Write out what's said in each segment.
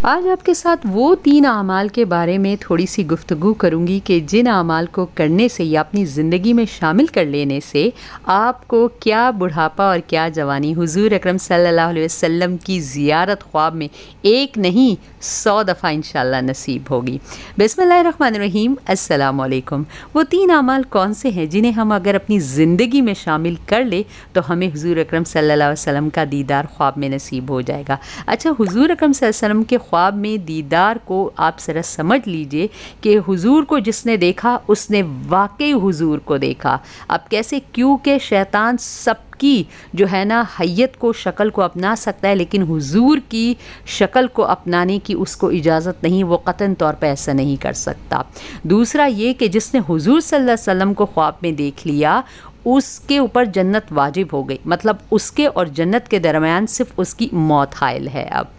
आज आपके साथ वो 3 अमाल के बारे में थोड़ी सी गुफ्तगू करूँगी कि जिन अमाल को करने से या अपनी ज़िंदगी में शामिल कर लेने से आपको क्या बुढ़ापा और क्या जवानी हुज़ूर अकरम सल्लल्लाहु अलैहि वसल्लम की ज़ियारत ख्वाब में एक नहीं 100 दफ़ा इंशाअल्लाह नसीब होगी। बिस्मिल्लाहिर्रहमानिर्रहीम, अस्सलामु अलैकुम। वो 3 अमाल कौन से हैं जिन्हें हम अगर अपनी ज़िंदगी में शामिल कर ले तो हमें हुज़ूर अकरम सल्लल्लाहु अलैहि वसल्लम का दीदार ख्वाब में नसीब हो जाएगा। अच्छा, हुज़ूर अकरम सल्लल्लाहु अलैहि वसल्लम के ख्वाब में दीदार को आप ज़रा समझ लीजिए कि हुजूर को जिसने देखा उसने वाकई हुजूर को देखा। अब कैसे, क्योंकि शैतान सबकी जो है ना हैयत को, शक्ल को अपना सकता है, लेकिन हुजूर की शक्ल को अपनाने की उसको इजाज़त नहीं, वो कतन तौर पे ऐसा नहीं कर सकता। दूसरा ये कि जिसने हुजूर सल्लल्लाहु अलैहि वसल्लम को ख्वाब में देख लिया उसके ऊपर जन्नत वाजिब हो गई, मतलब उसके और जन्नत के दरमियान सिर्फ उसकी मौत हायल है। अब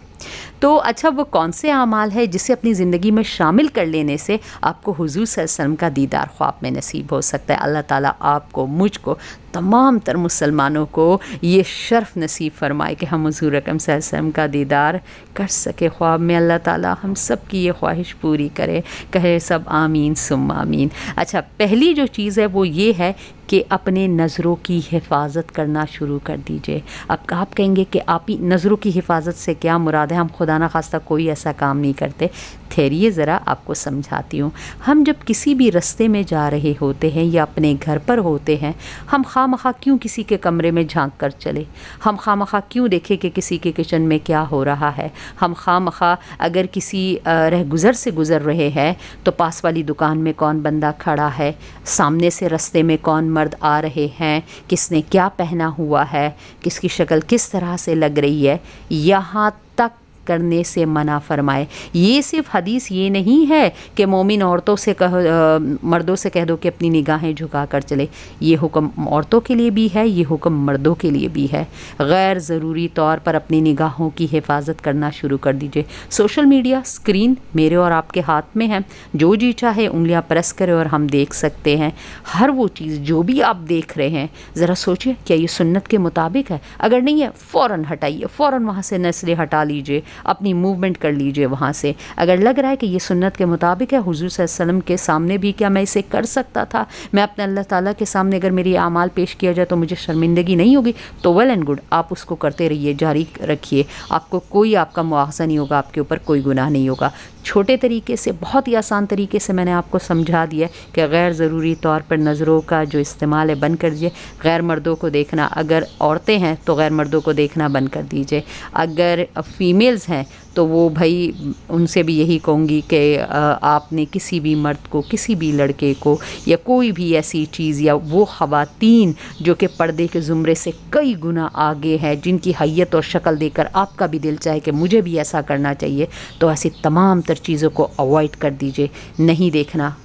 तो अच्छा, वो कौन से अमाल है जिसे अपनी ज़िंदगी में शामिल कर लेने से आपको हुज़ूर सल्लल्लाहु अलैहि वसल्लम का दीदार ख्वाब में नसीब हो सकता है। अल्लाह ताला आपको, मुझको, तमाम तर मुसलमानों को ये शर्फ़ नसीब फ़रमाए कि हम हुज़ूर अकरम सल्लल्लाहु अलैहि वसल्लम का दीदार कर सके ख्वाब में। अल्लाह ताला हम सब की ये ख्वाहिश पूरी करे, कहे सब आमीन सुम्मा आमीन। अच्छा, पहली जो चीज़ है वो ये है कि अपने नज़रों की हिफाजत करना शुरू कर दीजिए। अब आप कहेंगे कि आप ही नज़रों की हिफाजत से क्या मुराद है, हम खुदा ना खास्ता कोई ऐसा काम नहीं करते। ठहरिए ज़रा, आपको समझाती हूँ। हम जब किसी भी रास्ते में जा रहे होते हैं या अपने घर पर होते हैं, हम खामखा क्यों किसी के कमरे में झांक कर चले, हम खामखा क्यों देखें कि किसी के किचन में क्या हो रहा है, हम खामखा अगर किसी रहगुज़र से गुज़र रहे हैं तो पास वाली दुकान में कौन बंदा खड़ा है, सामने से रास्ते में कौन मर्द आ रहे हैं, किसने क्या पहना हुआ है, किसकी शक्ल किस तरह से लग रही है, यहाँ तक करने से मना फरमाए। ये सिर्फ हदीस ये नहीं है कि मोमिन औरतों से मर्दों से कह दो कि अपनी निगाहें झुका कर चले। ये हुक्म औरतों के लिए भी है, ये हुक्म मर्दों के लिए भी है। गैर ज़रूरी तौर पर अपनी निगाहों की हिफाजत करना शुरू कर दीजिए। सोशल मीडिया स्क्रीन मेरे और आपके हाथ में है, जो जी चाहे उंगलियां प्रेस करें और हम देख सकते हैं हर वो चीज़ जो भी आप देख रहे हैं। ज़रा सोचिए, क्या ये सुन्नत के मुताबिक है? अगर नहीं है, फ़ौरन हटाइए, फ़ौरन वहाँ से नस्लें हटा लीजिए, अपनी मूवमेंट कर लीजिए वहाँ से। अगर लग रहा है कि ये सुन्नत के मुताबिक है, हुज़ूर सल्लल्लाहु अलैहि वसल्लम के सामने भी क्या मैं इसे कर सकता था, मैं अपने अल्लाह ताला के सामने अगर मेरी आमाल पेश किया जाए तो मुझे शर्मिंदगी नहीं होगी, तो वेल एंड गुड, आप उसको करते रहिए, जारी रखिए। आपको कोई आपका मुआवजा नहीं होगा, आपके ऊपर कोई गुनाह नहीं होगा। छोटे तरीके से, बहुत ही आसान तरीके से मैंने आपको समझा दिया कि गैर ज़रूरी तौर पर नज़रों का जो इस्तेमाल है बंद कर दीजिए। गैर मर्दों को देखना, अगर औरतें हैं तो गैर मर्दों को देखना बंद कर दीजिए। अगर फ़ीमेल्स हैं तो वो भाई उनसे भी यही कहूँगी कि आपने किसी भी मर्द को, किसी भी लड़के को या कोई भी ऐसी चीज़ या वो ख़वातीन जो कि पर्दे के ज़ुमरे से कई गुना आगे है, जिनकी हैयत और शक्ल देखकर आपका भी दिल चाहे कि मुझे भी ऐसा करना चाहिए, तो ऐसी तमाम तर चीज़ों को अवॉइड कर दीजिए। नहीं देखना,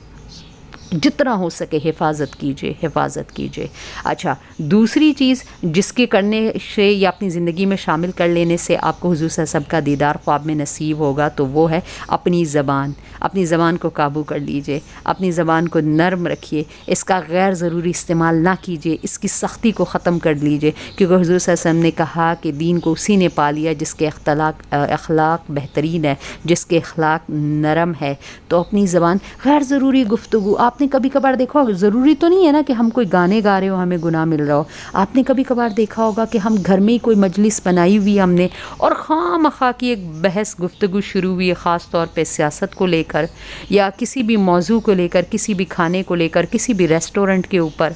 जितना हो सके हिफाजत कीजिए, हिफाजत कीजिए। अच्छा, दूसरी चीज़ जिसके करने से या अपनी ज़िंदगी में शामिल कर लेने से आपको हुज़ूर सल्लल्लाहु अलैहि वसल्लम का दीदार ख्वाब में नसीब होगा, तो वो है अपनी ज़बान। अपनी ज़बान को काबू कर लीजिए, अपनी ज़बान को नर्म रखिए, इसका गैर ज़रूरी इस्तेमाल ना कीजिए, इसकी सख्ती को ख़त्म कर लीजिए, क्योंकि हुज़ूर सल्लल्लाहु अलैहि वसल्लम ने कहा कि दीन को उसी ने पा लिया जिसके अखलाक बेहतरीन है, जिसके अखलाक नरम है। तो अपनी ज़बान, गैर ज़रूरी गुफ्तगू, आपने कभी कभार देखा होगा, ज़रूरी तो नहीं है ना कि हम कोई गाने गा रहे हो हमें गुनाह मिल रहा हो। आपने कभी कभार देखा होगा कि हम घर में ही कोई मजलिस बनाई हुई हमने और खामखा की एक बहस गुफ्तगू शुरू हुई है, ख़ास तौर पे सियासत को लेकर या किसी भी मौजू को लेकर, किसी भी खाने को लेकर, किसी भी रेस्टोरेंट के ऊपर।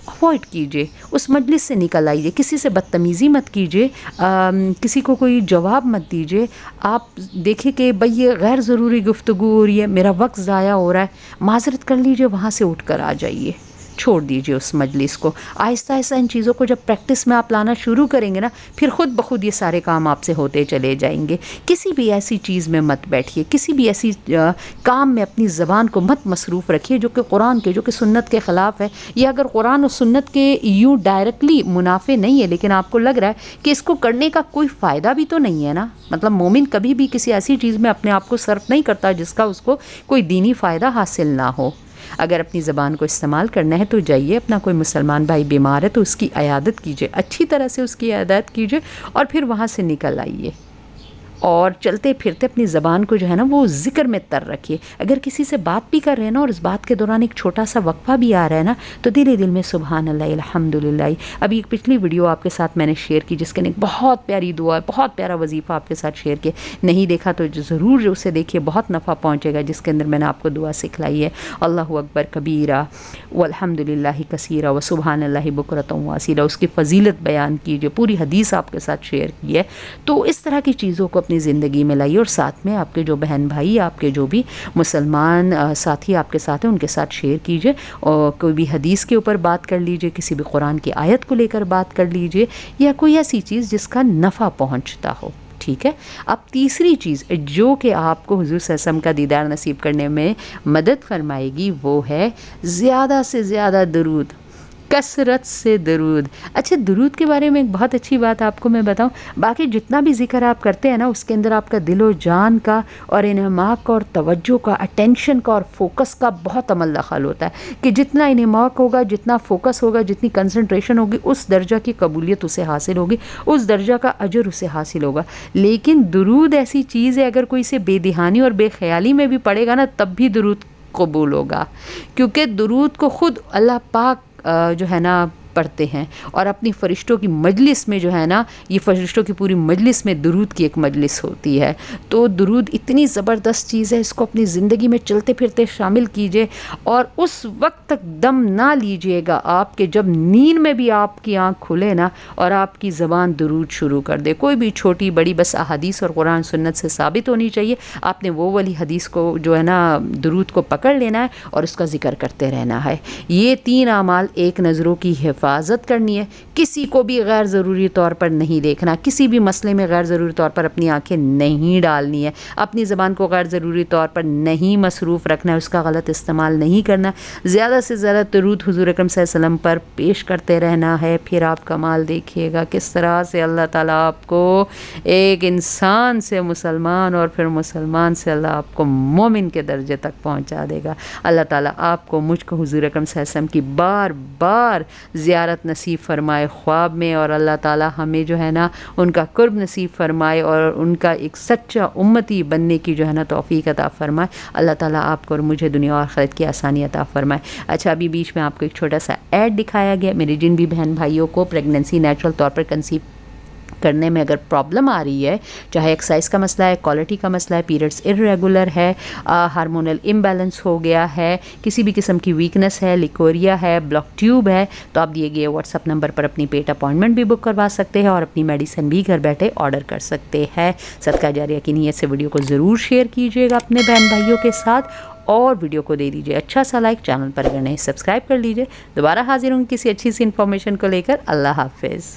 अवॉइड कीजिए, उस मजलिस से निकल आइए, किसी से बदतमीज़ी मत कीजिए, किसी को कोई जवाब मत दीजिए। आप देखिए कि भाई ये गैर ज़रूरी गुफ्तगू हो रही है, मेरा वक्त ज़ाया हो रहा है, माज़रत कर लीजिए, वहाँ से उठ कर आ जाइए, छोड़ दीजिए उस मजलिस को। आहिस्ता आहिस्ता इन चीज़ों को जब प्रैक्टिस में आप लाना शुरू करेंगे ना, फिर ख़ुद ब खुद ये सारे काम आपसे होते चले जाएंगे। किसी भी ऐसी चीज़ में मत बैठिए, किसी भी ऐसी काम में अपनी ज़बान को मत मसरूफ़ रखिए जो कि कुरान के, जो कि सुन्नत के ख़िलाफ़ है, या अगर कुरान और सुन्नत के यूँ डायरेक्टली मुनाफे नहीं है लेकिन आपको लग रहा है कि इसको करने का कोई फ़ायदा भी तो नहीं है ना। मतलब मोमिन कभी भी किसी ऐसी चीज़ में अपने आप को सर्फ नहीं करता जिसका उसको कोई दीनी फ़ायदा हासिल ना हो। अगर अपनी ज़बान को इस्तेमाल करना है तो जाइए, अपना कोई मुसलमान भाई बीमार है तो उसकी इयादत कीजिए, अच्छी तरह से उसकी इयादत कीजिए और फिर वहाँ से निकल आइए। और चलते फिरते अपनी ज़बान को जो है ना वो ज़िक्र में तर रखिए। अगर किसी से बात भी कर रहे हैं ना और इस बात के दौरान एक छोटा सा वक्फा भी आ रहा है ना, तो दिल में सुभान अल्लाह अल्हम्दुलिल्लाह। अभी एक पिछली वीडियो आपके साथ मैंने शेयर की जिसके ने एक बहुत प्यारी दुआ, बहुत प्यारा वजीफ़ा आपके साथ शेयर किया, नहीं देखा तो ज़रूर उसे देखिए, बहुत नफ़ा पहुँचेगा, जिसके अंदर मैंने आपको दुआ सिखलाई है, अल्लाहु अकबर कबीरा वल्हम्दुलिल्लाहि कसीरा व सुभान अल्लाहि बुकरतम व असीला। उसकी फ़जीलत बयान कीजिए, पूरी हदीस आपके साथ शेयर की है। तो इस तरह की चीज़ों को अपनी ज़िंदगी में लाइए और साथ में आपके जो बहन भाई, आपके जो भी मुसलमान साथी आपके साथ हैं उनके साथ शेयर कीजिए, और कोई भी हदीस के ऊपर बात कर लीजिए, किसी भी कुरान की आयत को लेकर बात कर लीजिए, या कोई ऐसी चीज़ जिसका नफ़ा पहुंचता हो। ठीक है। अब तीसरी चीज़ जो कि आपको हुज़ूर सल्लल्लाहु अलैहि वसल्लम का दीदार नसीब करने में मदद फरमाएगी वो है ज़्यादा से ज़्यादा दरूद, कसरत से दरूद। अच्छा, दरूद के बारे में एक बहुत अच्छी बात आपको मैं बताऊं, बाकी जितना भी जिक्र आप करते हैं ना उसके अंदर आपका दिलो जान का और इन्हमाक और तवज्जो का, अटेंशन का और फोकस का बहुत अमल दखल होता है कि जितना इन्हमाक होगा, जितना फोकस होगा, जितनी कंसंट्रेशन होगी, उस दर्जा की कबूलियत उसे हासिल होगी, उस दर्जा का अजर उसे हासिल होगा। लेकिन दरूद ऐसी चीज़ है, अगर कोई इसे बेदिहानी और बेख्याली में भी पढ़ेगा ना तब भी दरूद कबूल होगा, क्योंकि दरूद को खुद अल्लाह पाक जो है ना पढ़ते हैं, और अपनी फ़रिश्तों की मजलिस में जो है ना, ये फ़रिश्तों की पूरी मजलिस में दरूद की एक मजलिस होती है। तो दरूद इतनी ज़बरदस्त चीज़ है, इसको अपनी ज़िंदगी में चलते फिरते शामिल कीजिए, और उस वक्त तक दम ना लीजिएगा आपके जब नींद में भी आपकी आँख खुले ना और आपकी ज़बान दरूद शुरू कर दे। कोई भी छोटी बड़ी, बस अहादीस और कुरान सुन्नत से साबित होनी चाहिए। आपने वो वाली हदीस को जो है ना दरूद को पकड़ लेना है और उसका ज़िक्र करते रहना है। ये 3 अमाल, एक नज़रों की हिफाजत करनी है, किसी को भी गैर ज़रूरी तौर पर नहीं देखना, किसी भी मसले में गैर ज़रूरी तौर पर अपनी आंखें नहीं डालनी है, अपनी ज़बान को गैर ज़रूरी तौर पर नहीं मसरूफ़ रखना है, उसका गलत इस्तेमाल नहीं करना, ज़्यादा से ज़्यादा दरूद हुज़ूर अकरम सल्लल्लाहु अलैहि वसल्लम पर पेश करते रहना है। फिर आप कमाल देखिएगा किस तरह से अल्लाह ताला आपको एक इंसान से मुसलमान और फिर मुसलमान से अल्लाह आपको मोमिन के दर्जे तक पहुँचा देगा। अल्लाह ताला आपको, मुझको हुज़ूर अकरम सल्लल्लाहु अलैहि वसल्लम की बार बार ज़ियारत नसीब फ़रमाए ख्वाब में, और अल्लाह ताला हमें जो है ना उनका कुर्ब नसीब फ़रमाए और उनका एक सच्चा उम्मती बनने की जो है ना तौफ़ीक अता फ़रमाए। अल्लाह ताला आपको और मुझे दुनिया और आखिरत की आसानी अता फ़रमाए। अच्छा, अभी बीच में आपको एक छोटा सा ऐड दिखाया गया। मेरे जिन भी बहन भाइयों को प्रेगनेंसी नेचुरल तौर पर कंसीव करने में अगर प्रॉब्लम आ रही है, चाहे एक्सरसाइज का मसला है, क्वालिटी का मसला है, पीरियड्स इर्रेगुलर है, हार्मोनल इम्बैलेंस हो गया है, किसी भी किस्म की वीकनेस है, लिकोरिया है, ब्लॉक ट्यूब है, तो आप दिए गए व्हाट्सअप नंबर पर अपनी पेट अपॉइंटमेंट भी बुक करवा सकते हैं और अपनी मेडिसिन भी घर बैठे ऑर्डर कर सकते हैं। सदका जारिया की नीयत से वीडियो को ज़रूर शेयर कीजिएगा अपने बहन भाइयों के साथ और वीडियो को दे दीजिए अच्छा सा लाइक, चैनल पर अगर नहीं सब्सक्राइब कर लीजिए। दोबारा हाजिर हूँ किसी अच्छी सी इन्फॉर्मेशन को लेकर। अल्लाह हाफिज़।